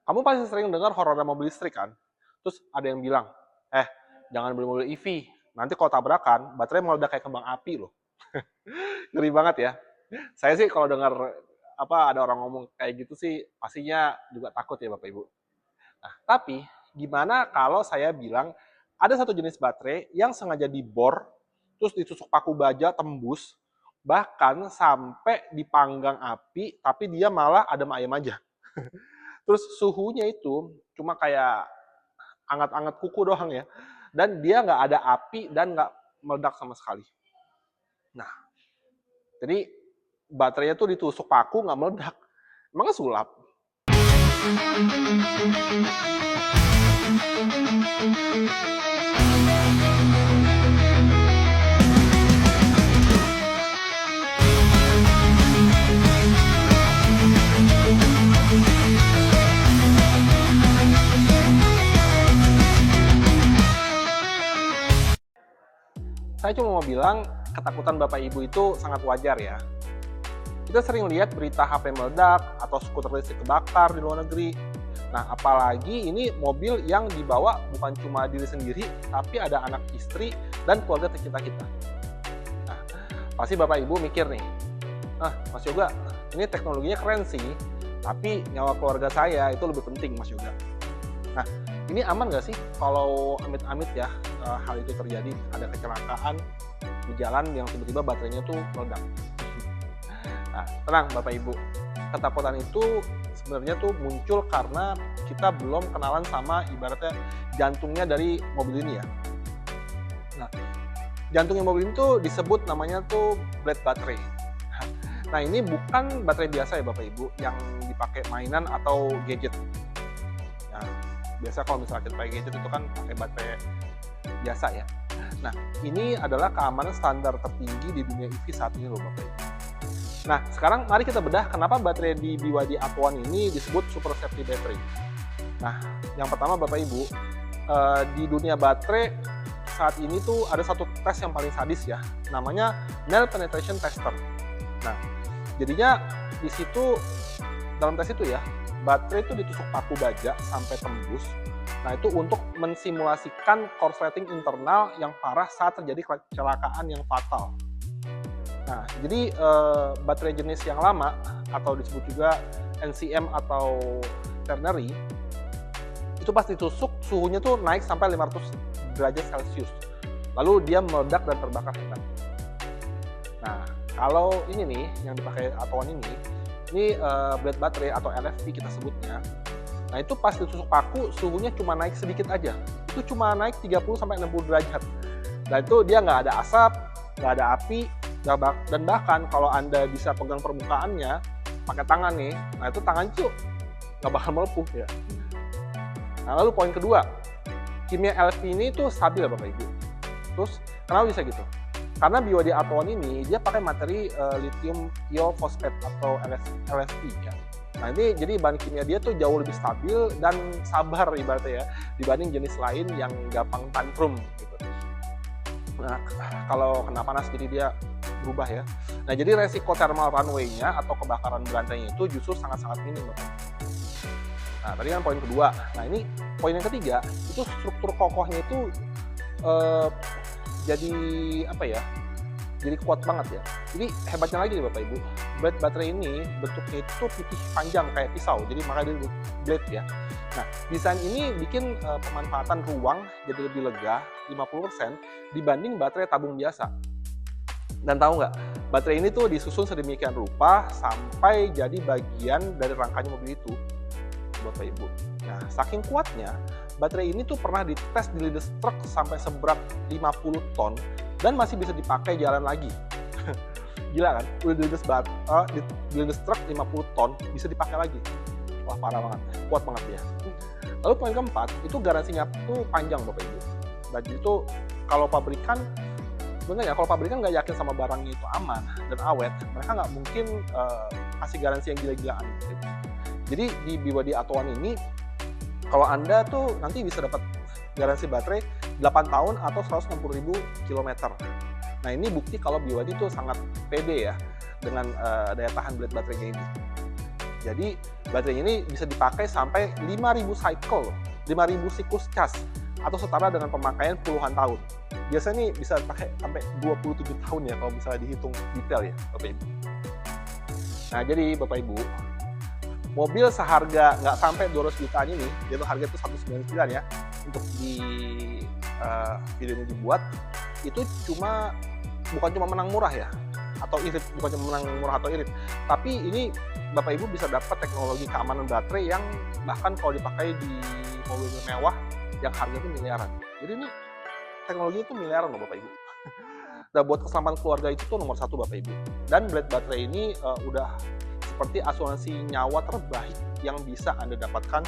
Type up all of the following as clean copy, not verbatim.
Kamu pasti sering dengar horor mobil listrik kan? Terus ada yang bilang, jangan beli mobil EV, nanti kalau tabrakan, baterai meledak kayak kembang api loh. Ngeri banget ya. Saya sih kalau dengar ada orang ngomong kayak gitu sih, pastinya juga takut ya Bapak Ibu. Nah, tapi gimana kalau saya bilang ada satu jenis baterai yang sengaja dibor, terus ditusuk paku baja tembus, bahkan sampai dipanggang api, tapi dia malah adem ayem aja. Terus suhunya itu cuma kayak anget-anget kuku doang ya. Dan dia nggak ada api dan nggak meledak sama sekali. Nah, jadi baterainya tuh ditusuk paku nggak meledak. Emangnya sulap? Saya cuma mau bilang, ketakutan Bapak Ibu itu sangat wajar ya. Kita sering lihat berita HP meledak atau skuter listrik kebakar di luar negeri. Nah, apalagi ini mobil yang dibawa bukan cuma diri sendiri, tapi ada anak istri dan keluarga tercinta kita. Nah, pasti Bapak Ibu mikir nih, Mas Yoga, ini teknologinya keren sih, tapi nyawa keluarga saya itu lebih penting, Mas Yoga. Nah, ini aman nggak sih kalau amit-amit ya hal itu terjadi, ada kecelakaan di jalan yang tiba-tiba baterainya tuh meledak? Nah, tenang Bapak Ibu, ketakutan itu sebenarnya tuh muncul karena kita belum kenalan sama ibaratnya jantungnya dari mobil ini ya. Nah, jantungnya mobil ini tuh disebut namanya tuh blade battery. Nah, ini bukan baterai biasa ya Bapak Ibu yang dipakai mainan atau gadget. Nah, biasa kalau misalnya kita pakai gadget itu kan pakai baterai biasa ya. Nah, ini adalah keamanan standar tertinggi di dunia EV saat ini loh Bapak Ibu. Nah, sekarang mari kita bedah kenapa baterai di BYD Athlon ini disebut super safety battery. Nah, yang pertama Bapak Ibu, di dunia baterai saat ini tuh ada satu tes yang paling sadis ya, namanya nail penetration tester. Nah, jadinya di situ, dalam tes itu ya, baterai itu ditusuk paku baja sampai tembus. Nah, itu untuk mensimulasikan korsleting internal yang parah saat terjadi kecelakaan yang fatal. Nah, jadi baterai jenis yang lama atau disebut juga NCM atau ternary itu pas ditusuk suhunya tuh naik sampai 500 derajat Celcius. Lalu dia meledak dan terbakar hebat. Nah, kalau ini nih yang dipakai Athlon ini blade battery atau LFP kita sebutnya. Nah, itu pas ditusuk paku suhunya cuma naik sedikit aja. Itu cuma naik 30 sampai 60 derajat. Nah, itu dia nggak ada asap, nggak ada api, dan bahkan kalau Anda bisa pegang permukaannya pakai tangan nih, nah itu tangan tuh nggak bakal melepuh ya. Nah, lalu poin kedua, kimia LFP ini tuh stabil ya Bapak Ibu. Terus kenapa bisa gitu? Karena BYD Athlon ini dia pakai materi lithium ion phosphate atau LFP ya. Nah, ini jadi bahan kimia dia tuh jauh lebih stabil dan sabar ibaratnya ya dibanding jenis lain yang gampang tantrum gitu. Nah, kalau kena panas jadi dia berubah ya. Nah, jadi resiko thermal runway-nya atau kebakaran berantainya itu justru sangat-sangat minim Bapak. Nah, tadi kan poin kedua. Nah, ini poin yang ketiga, itu struktur kokohnya itu jadi apa ya? Jadi kuat banget ya. Jadi hebatnya lagi nih Bapak Ibu, blade baterai ini bentuknya itu pipih panjang kayak pisau, jadi makanya dia blade ya. Nah, desain ini bikin pemanfaatan ruang jadi lebih lega 50% dibanding baterai tabung biasa. Dan tahu nggak, baterai ini tuh disusun sedemikian rupa sampai jadi bagian dari rangkanya mobil itu, Bapak Ibu. Nah, saking kuatnya, baterai ini tuh pernah dites di Leaders Truck sampai seberat 50 ton dan masih bisa dipakai jalan lagi. Gila kan? Udah di Leaders Truck 50 ton bisa dipakai lagi. Wah, parah banget, kuat banget dia. Lalu poin keempat, itu garansinya tuh panjang Bapak Ibu. Dan itu kalau pabrikan sebenarnya kalau pabrikan nggak yakin sama barangnya itu aman dan awet, mereka nggak mungkin kasih garansi yang gila-gilaan. Jadi di BYD Athlon ini, kalau Anda tuh nanti bisa dapat garansi baterai 8 tahun atau 160.000 km. Nah, ini bukti kalau BYD itu sangat pede ya dengan daya tahan blade baterainya ini. Jadi baterainya ini bisa dipakai sampai 5.000 cycle, 5.000 siklus cas, atau setara dengan pemakaian puluhan tahun. Biasanya nih bisa pakai sampai 27 tahun ya kalau misalnya dihitung detail ya Bapak Ibu. Nah jadi Bapak Ibu, mobil seharga nggak sampai 200 jutaan ini, yaitu harga itu 199 ya, untuk di video ini dibuat, itu bukan cuma menang murah ya, atau irit, bukan cuma menang murah atau irit, tapi ini Bapak Ibu bisa dapat teknologi keamanan baterai yang bahkan kalau dipakai di mobil mewah yang harganya itu miliaran. Jadi ini teknologi itu miliaran loh Bapak Ibu. Nah buat keselamatan keluarga itu tuh nomor satu Bapak Ibu. Dan Blade baterai ini udah seperti asuransi nyawa terbaik yang bisa Anda dapatkan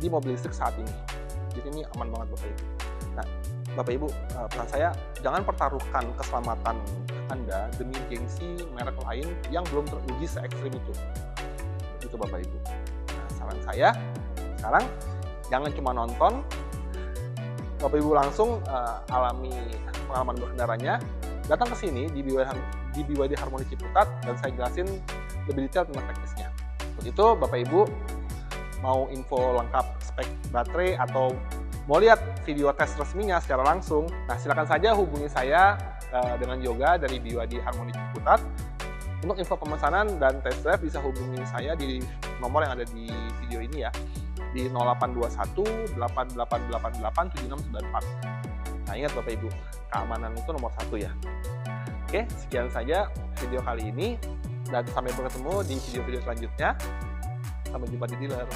di mobil listrik saat ini. Jadi ini aman banget Bapak Ibu. Nah Bapak Ibu, pesan saya jangan pertaruhkan keselamatan Anda demi gengsi merek lain yang belum teruji se-ekstrim itu. Itu Bapak Ibu. Nah, saran saya sekarang jangan cuma nonton, Bapak Ibu langsung alami pengalaman berkendaranya, datang ke sini di BYD Harmoni Ciputat dan saya jelasin lebih detail tentang teknisnya. Untuk itu Bapak Ibu mau info lengkap spek baterai atau mau lihat video tes resminya secara langsung, nah silakan saja hubungi saya dengan Yoga dari BYD Harmoni Ciputat. Untuk info pemesanan dan test drive bisa hubungi saya di nomor yang ada di video ini ya, di 0821 8888 7694. Nah ingat Bapak Ibu, keamanan itu nomor satu ya. Oke, sekian saja video kali ini dan sampai bertemu di video-video selanjutnya. Sampai jumpa di dealer.